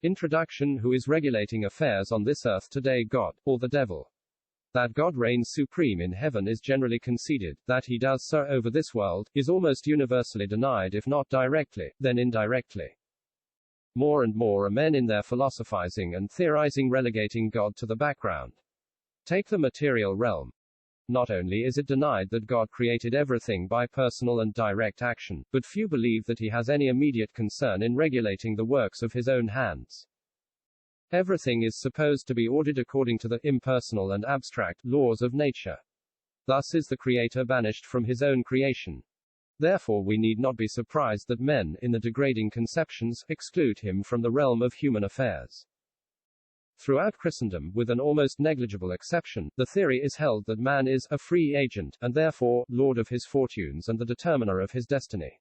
Introduction. Who is regulating affairs on this earth today, God, or the devil? That God reigns supreme in heaven is generally conceded. That he does so over this world is almost universally denied, if not directly, then indirectly. More and more are men in their philosophizing and theorizing relegating God to the background. Take the material realm. Not only is it denied that God created everything by personal and direct action, but few believe that he has any immediate concern in regulating the works of his own hands. Everything is supposed to be ordered according to the impersonal and abstract laws of nature. Thus is the Creator banished from his own creation. Therefore we need not be surprised that men, in the degrading conceptions, exclude him from the realm of human affairs. Throughout Christendom, with an almost negligible exception, the theory is held that man is a free agent, and therefore, lord of his fortunes and the determiner of his destiny.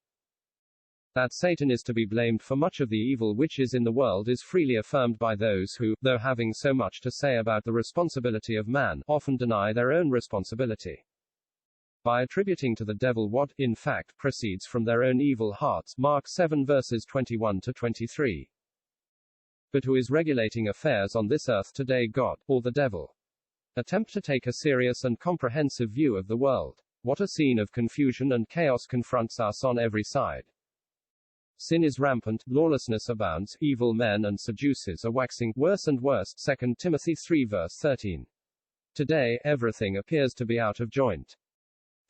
That Satan is to be blamed for much of the evil which is in the world is freely affirmed by those who, though having so much to say about the responsibility of man, often deny their own responsibility. By attributing to the devil what, in fact, proceeds from their own evil hearts. Mark 7 verses 21 to 23. But who is regulating affairs on this earth today, God, or the devil? Attempt to take a serious and comprehensive view of the world. What a scene of confusion and chaos confronts us on every side. Sin is rampant, lawlessness abounds, evil men and seducers are waxing worse and worse. 2 Timothy 3 verse 13. Today, everything appears to be out of joint.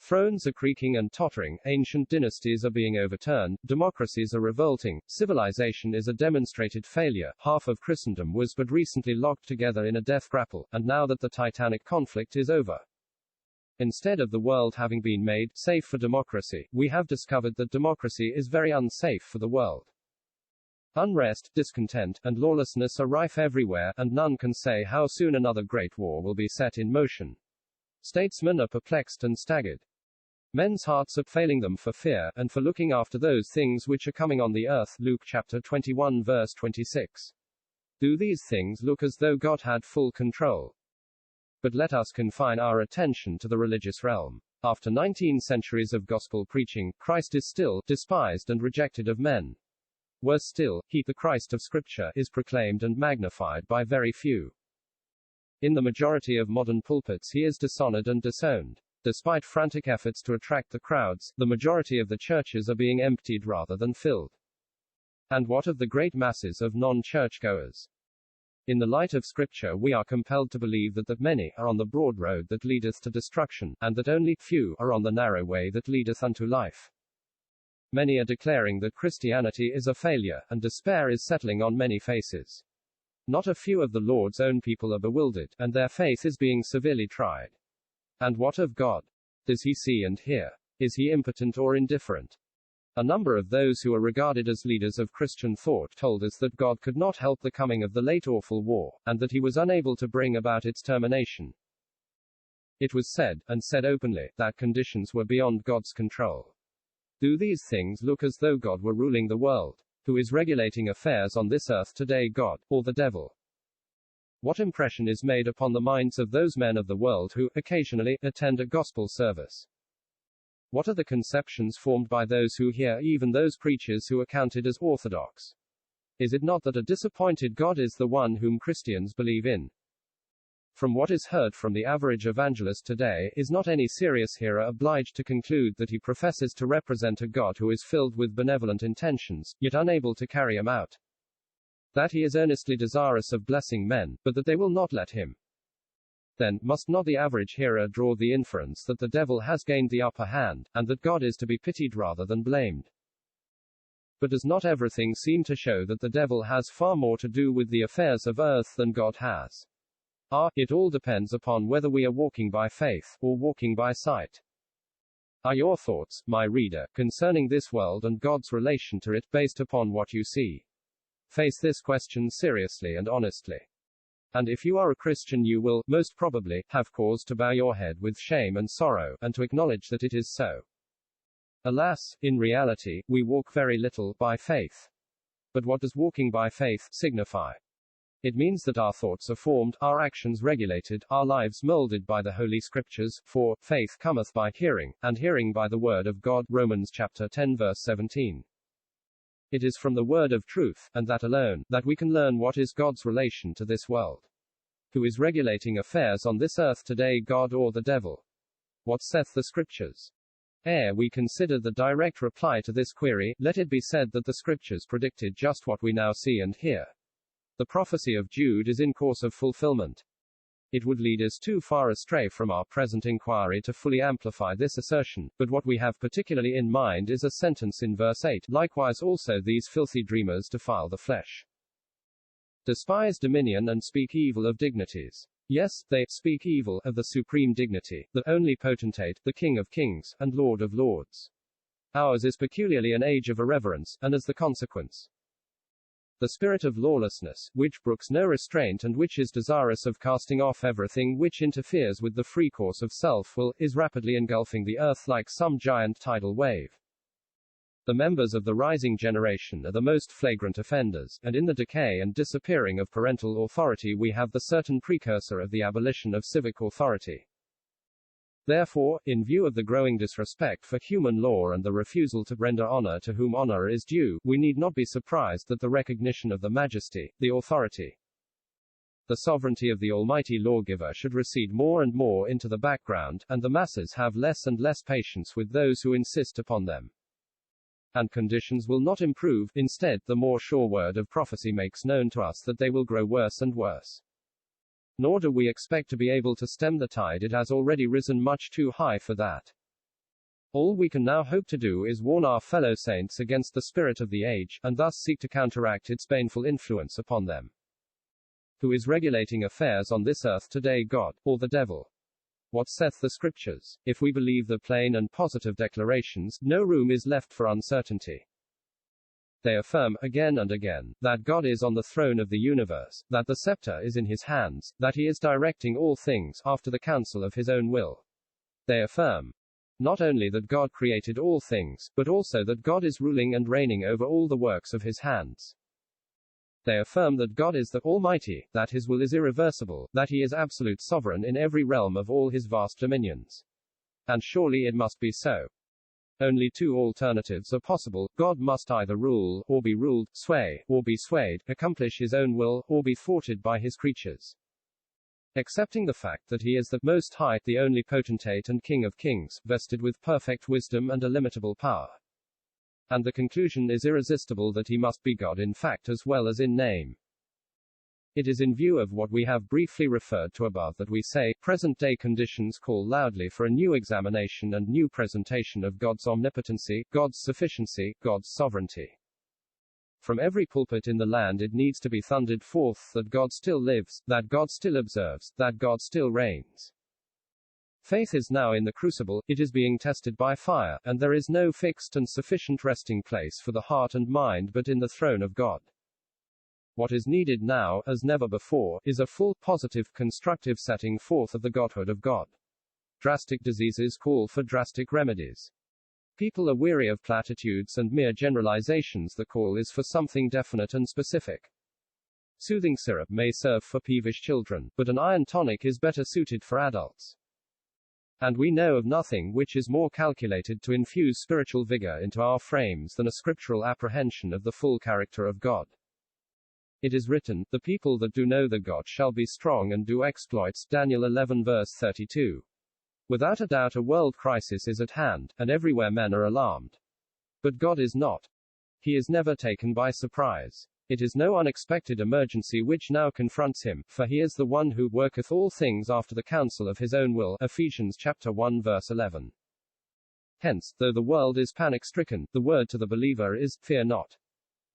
Thrones are creaking and tottering, ancient dynasties are being overturned, democracies are revolting, civilization is a demonstrated failure, half of Christendom was but recently locked together in a death grapple, and now that the Titanic conflict is over. Instead of the world having been made safe for democracy, we have discovered that democracy is very unsafe for the world. Unrest, discontent, and lawlessness are rife everywhere, and none can say how soon another great war will be set in motion. Statesmen are perplexed and staggered. Men's hearts are failing them for fear, and for looking after those things which are coming on the earth. Luke chapter 21 verse 26. Do these things look as though God had full control? But let us confine our attention to the religious realm. After 19 centuries of gospel preaching, Christ is still despised and rejected of men. Worse still, he, the Christ of Scripture, is proclaimed and magnified by very few. In the majority of modern pulpits he is dishonored and disowned. Despite frantic efforts to attract the crowds, the majority of the churches are being emptied rather than filled. And what of the great masses of non-churchgoers? In the light of Scripture we are compelled to believe that many are on the broad road that leadeth to destruction, and that only few are on the narrow way that leadeth unto life. Many are declaring that Christianity is a failure, and despair is settling on many faces. Not a few of the Lord's own people are bewildered, and their faith is being severely tried. And what of God? Does he see and hear? Is he impotent or indifferent? A number of those who are regarded as leaders of Christian thought told us that God could not help the coming of the late awful war, and that he was unable to bring about its termination. It was said, and said openly, that conditions were beyond God's control. Do these things look as though God were ruling the world? Who is regulating affairs on this earth today, God, or the devil? What impression is made upon the minds of those men of the world who, occasionally, attend a gospel service? What are the conceptions formed by those who hear even those preachers who are counted as orthodox? Is it not that a disappointed God is the one whom Christians believe in? From what is heard from the average evangelist today, is not any serious hearer obliged to conclude that he professes to represent a God who is filled with benevolent intentions, yet unable to carry them out? That he is earnestly desirous of blessing men, but that they will not let him? Then, must not the average hearer draw the inference that the devil has gained the upper hand, and that God is to be pitied rather than blamed? But does not everything seem to show that the devil has far more to do with the affairs of earth than God has? It all depends upon whether we are walking by faith, or walking by sight. Are your thoughts, my reader, concerning this world and God's relation to it, based upon what you see? Face this question seriously and honestly. And if you are a Christian, you will, most probably, have cause to bow your head with shame and sorrow, and to acknowledge that it is so. Alas, in reality, we walk very little by faith. But what does walking by faith signify? It means that our thoughts are formed, our actions regulated, our lives molded by the Holy Scriptures, for faith cometh by hearing, and hearing by the word of God. Romans chapter 10 verse 17. It is from the word of truth, and that alone, that we can learn what is God's relation to this world. Who is regulating affairs on this earth today, God or the devil? What saith the Scriptures? Ere we consider the direct reply to this query, let it be said that the Scriptures predicted just what we now see and hear. The prophecy of Jude is in course of fulfillment. It would lead us too far astray from our present inquiry to fully amplify this assertion, but what we have particularly in mind is a sentence in verse 8, likewise also these filthy dreamers defile the flesh. Despise dominion and speak evil of dignities. Yes, they speak evil of the supreme dignity, the only potentate, the King of kings, and Lord of lords. Ours is peculiarly an age of irreverence, and as the consequence, the spirit of lawlessness, which brooks no restraint and which is desirous of casting off everything which interferes with the free course of self-will, is rapidly engulfing the earth like some giant tidal wave. The members of the rising generation are the most flagrant offenders, and in the decay and disappearing of parental authority we have the certain precursor of the abolition of civic authority. Therefore, in view of the growing disrespect for human law and the refusal to render honor to whom honor is due, we need not be surprised that the recognition of the majesty, the authority, the sovereignty of the Almighty Lawgiver should recede more and more into the background, and the masses have less and less patience with those who insist upon them. And conditions will not improve. Instead, the more sure word of prophecy makes known to us that they will grow worse and worse. Nor do we expect to be able to stem the tide. It has already risen much too high for that. All we can now hope to do is warn our fellow saints against the spirit of the age, and thus seek to counteract its baneful influence upon them. Who is regulating affairs on this earth today, God, or the devil? What saith the Scriptures? If we believe the plain and positive declarations, no room is left for uncertainty. They affirm, again and again, that God is on the throne of the universe, that the scepter is in his hands, that he is directing all things, after the counsel of his own will. They affirm, not only that God created all things, but also that God is ruling and reigning over all the works of his hands. They affirm that God is the Almighty, that his will is irreversible, that he is absolute sovereign in every realm of all his vast dominions. And surely it must be so. Only two alternatives are possible: God must either rule, or be ruled, sway, or be swayed, accomplish his own will, or be thwarted by his creatures. Accepting the fact that he is the Most High, the only potentate and King of kings, vested with perfect wisdom and illimitable power. And the conclusion is irresistible that he must be God in fact as well as in name. It is in view of what we have briefly referred to above that we say, present-day conditions call loudly for a new examination and new presentation of God's omnipotency, God's sufficiency, God's sovereignty. From every pulpit in the land it needs to be thundered forth that God still lives, that God still observes, that God still reigns. Faith is now in the crucible, it is being tested by fire, and there is no fixed and sufficient resting place for the heart and mind but in the throne of God. What is needed now, as never before, is a full, positive, constructive setting forth of the Godhood of God. Drastic diseases call for drastic remedies. People are weary of platitudes and mere generalizations. The call is for something definite and specific. Soothing syrup may serve for peevish children, but an iron tonic is better suited for adults. And we know of nothing which is more calculated to infuse spiritual vigor into our frames than a scriptural apprehension of the full character of God. It is written, "The people that do know their God shall be strong and do exploits." Daniel 11 verse 32. Without a doubt a world crisis is at hand, and everywhere men are alarmed. But God is not. He is never taken by surprise. It is no unexpected emergency which now confronts him, for he is the one who worketh all things after the counsel of his own will. Ephesians chapter 1 verse 11. Hence, though the world is panic-stricken, the word to the believer is, fear not.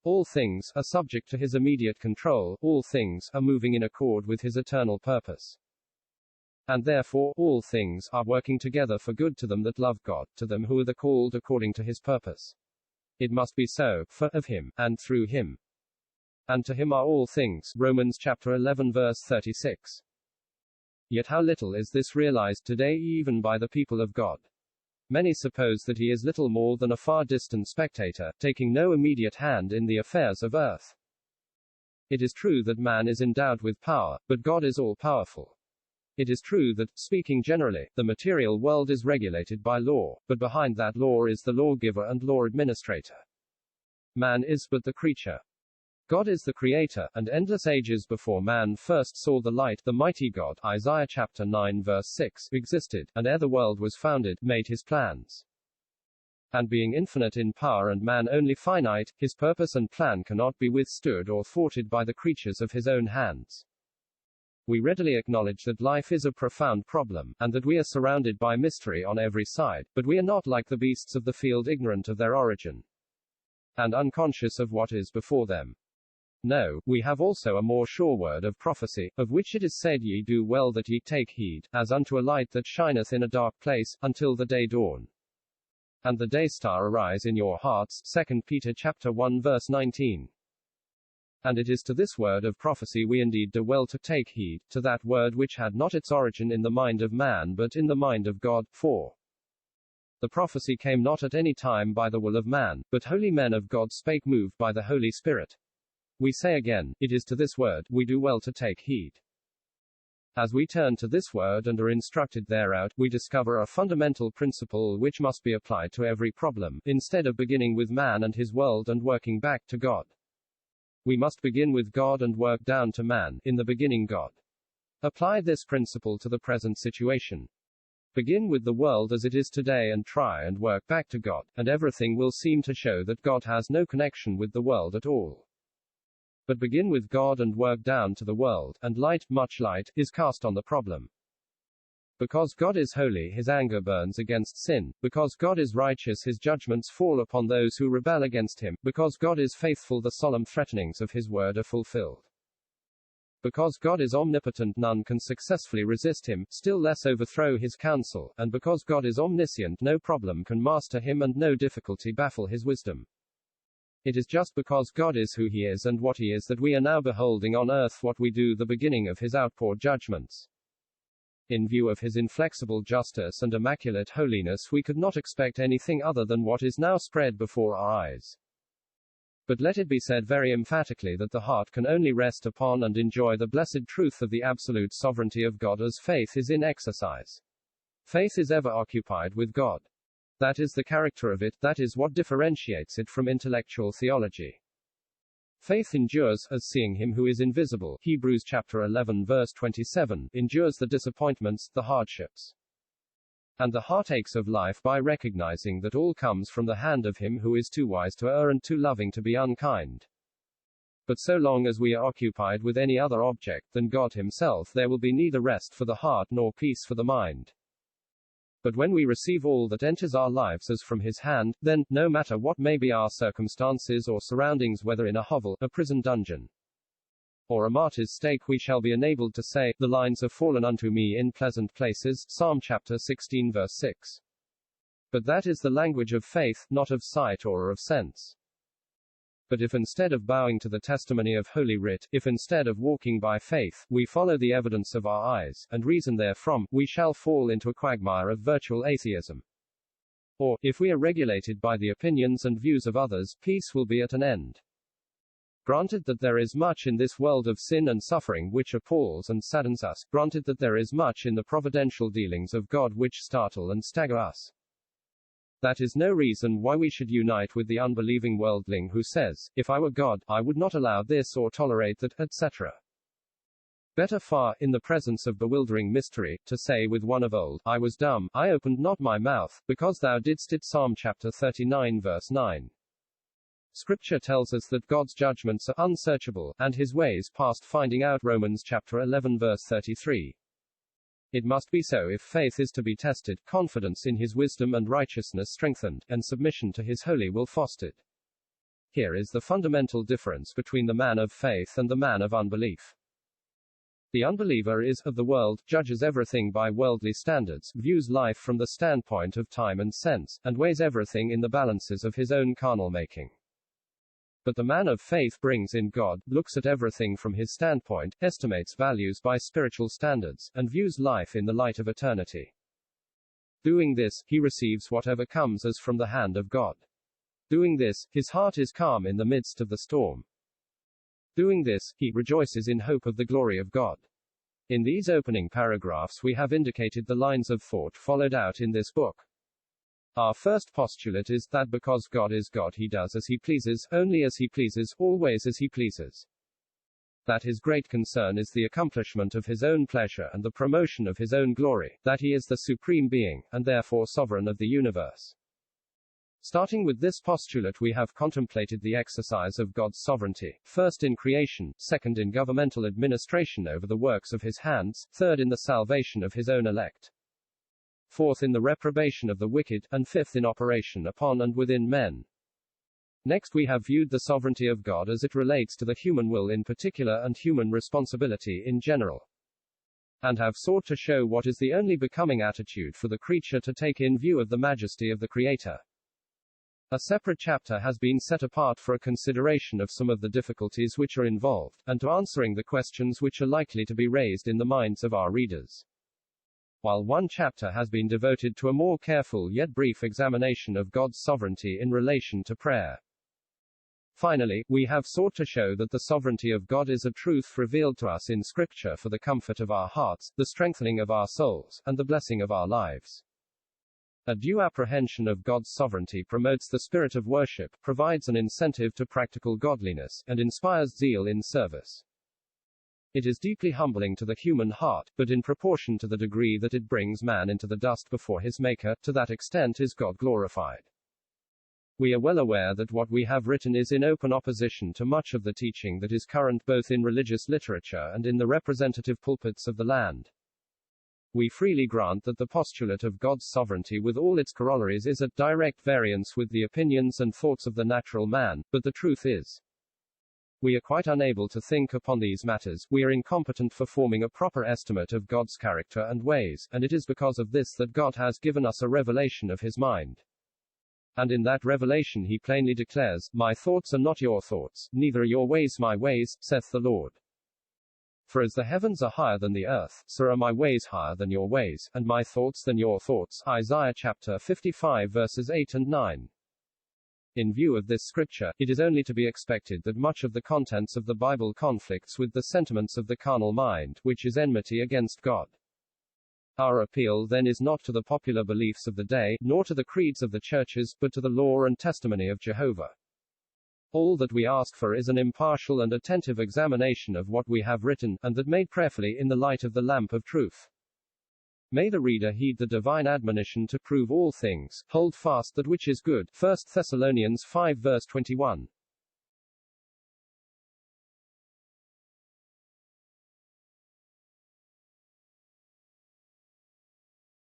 All things are subject to his immediate control, all things are moving in accord with his eternal purpose. And therefore, all things are working together for good to them that love God, to them who are the called according to his purpose. It must be so, for of him, and through him, and to him are all things. Romans chapter 11 verse 36. Yet how little is this realized today even by the people of God. Many suppose that he is little more than a far-distant spectator, taking no immediate hand in the affairs of earth. It is true that man is endowed with power, but God is all-powerful. It is true that, speaking generally, the material world is regulated by law, but behind that law is the lawgiver and law administrator. Man is but the creature. God is the creator, and endless ages before man first saw the light, the mighty God, Isaiah chapter 9 verse 6, existed, and ere the world was founded, made his plans. And being infinite in power and man only finite, his purpose and plan cannot be withstood or thwarted by the creatures of his own hands. We readily acknowledge that life is a profound problem, and that we are surrounded by mystery on every side, but we are not like the beasts of the field, ignorant of their origin, and unconscious of what is before them. No, we have also a more sure word of prophecy, of which it is said, Ye do well that ye take heed, as unto a light that shineth in a dark place, until the day dawn, and the day star arise in your hearts. 2 Peter chapter 1 verse 19. And it is to this word of prophecy we indeed do well to take heed, to that word which had not its origin in the mind of man but in the mind of God. For the prophecy came not at any time by the will of man, but holy men of God spake moved by the Holy Spirit. We say again, it is to this word we do well to take heed. As we turn to this word and are instructed thereout, we discover a fundamental principle which must be applied to every problem, instead of beginning with man and his world and working back to God. We must begin with God and work down to man, in the beginning God. Apply this principle to the present situation. Begin with the world as it is today and try and work back to God, and everything will seem to show that God has no connection with the world at all. But begin with God and work down to the world, and light, much light, is cast on the problem. Because God is holy, his anger burns against sin. Because God is righteous, his judgments fall upon those who rebel against him. Because God is faithful, the solemn threatenings of his word are fulfilled. Because God is omnipotent, none can successfully resist him, still less overthrow his counsel. And because God is omniscient, no problem can master him and no difficulty baffle his wisdom. It is just because God is who he is and what he is that we are now beholding on earth what we do, the beginning of his outpoured judgments. In view of his inflexible justice and immaculate holiness, we could not expect anything other than what is now spread before our eyes. But let it be said very emphatically that the heart can only rest upon and enjoy the blessed truth of the absolute sovereignty of God as faith is in exercise. Faith is ever occupied with God. That is the character of it, that is what differentiates it from intellectual theology. Faith endures, as seeing him who is invisible, Hebrews chapter 11 verse 27, endures the disappointments, the hardships, and the heartaches of life by recognizing that all comes from the hand of him who is too wise to err and too loving to be unkind. But so long as we are occupied with any other object than God himself, there will be neither rest for the heart nor peace for the mind. But when we receive all that enters our lives as from his hand, then, no matter what may be our circumstances or surroundings, whether in a hovel, a prison dungeon, or a martyr's stake, we shall be enabled to say, The lines have fallen unto me in pleasant places, Psalm chapter 16 verse 6. But that is the language of faith, not of sight or of sense. But if instead of bowing to the testimony of Holy Writ, if instead of walking by faith, we follow the evidence of our eyes, and reason therefrom, we shall fall into a quagmire of virtual atheism. Or, if we are regulated by the opinions and views of others, peace will be at an end. Granted that there is much in this world of sin and suffering which appalls and saddens us, granted that there is much in the providential dealings of God which startle and stagger us, that is no reason why we should unite with the unbelieving worldling who says, If I were God, I would not allow this or tolerate that, etc. Better far, in the presence of bewildering mystery, to say with one of old, I was dumb, I opened not my mouth, because thou didst it. Psalm chapter 39 verse 9. Scripture tells us that God's judgments are unsearchable, and his ways past finding out. Romans chapter 11 verse 33. It must be so if faith is to be tested, confidence in his wisdom and righteousness strengthened, and submission to his holy will fostered. Here is the fundamental difference between the man of faith and the man of unbelief. The unbeliever is of the world, judges everything by worldly standards, views life from the standpoint of time and sense, and weighs everything in the balances of his own carnal making. But the man of faith brings in God, looks at everything from his standpoint, estimates values by spiritual standards, and views life in the light of eternity. Doing this, he receives whatever comes as from the hand of God. Doing this, his heart is calm in the midst of the storm. Doing this, he rejoices in hope of the glory of God. In these opening paragraphs we have indicated the lines of thought followed out in this book. Our first postulate is that because God is God, he does as he pleases, only as he pleases, always as he pleases. That his great concern is the accomplishment of his own pleasure and the promotion of his own glory, that he is the supreme being, and therefore sovereign of the universe. Starting with this postulate, we have contemplated the exercise of God's sovereignty, first in creation, second in governmental administration over the works of his hands, third in the salvation of his own elect, fourth in the reprobation of the wicked, and fifth in operation upon and within men. Next, we have viewed the sovereignty of God as it relates to the human will in particular and human responsibility in general, and have sought to show what is the only becoming attitude for the creature to take in view of the majesty of the Creator. A separate chapter has been set apart for a consideration of some of the difficulties which are involved, and to answering the questions which are likely to be raised in the minds of our readers, while one chapter has been devoted to a more careful yet brief examination of God's sovereignty in relation to prayer. Finally, we have sought to show that the sovereignty of God is a truth revealed to us in Scripture for the comfort of our hearts, the strengthening of our souls, and the blessing of our lives. A due apprehension of God's sovereignty promotes the spirit of worship, provides an incentive to practical godliness, and inspires zeal in service. It is deeply humbling to the human heart, but in proportion to the degree that it brings man into the dust before his Maker, to that extent is God glorified. We are well aware that what we have written is in open opposition to much of the teaching that is current both in religious literature and in the representative pulpits of the land. We freely grant that the postulate of God's sovereignty with all its corollaries is at direct variance with the opinions and thoughts of the natural man, but the truth is, we are quite unable to think upon these matters, we are incompetent for forming a proper estimate of God's character and ways, and it is because of this that God has given us a revelation of his mind. And in that revelation he plainly declares, "My thoughts are not your thoughts, neither are your ways my ways, saith the Lord. For as the heavens are higher than the earth, so are my ways higher than your ways, and my thoughts than your thoughts." Isaiah chapter 55 verses 8 and 9. In view of this scripture, it is only to be expected that much of the contents of the Bible conflicts with the sentiments of the carnal mind, which is enmity against God. Our appeal then is not to the popular beliefs of the day, nor to the creeds of the churches, but to the law and testimony of Jehovah. All that we ask for is an impartial and attentive examination of what we have written, and that made prayerfully in the light of the lamp of truth. May the reader heed the divine admonition to prove all things, hold fast that which is good. 1 Thessalonians 5 verse 21.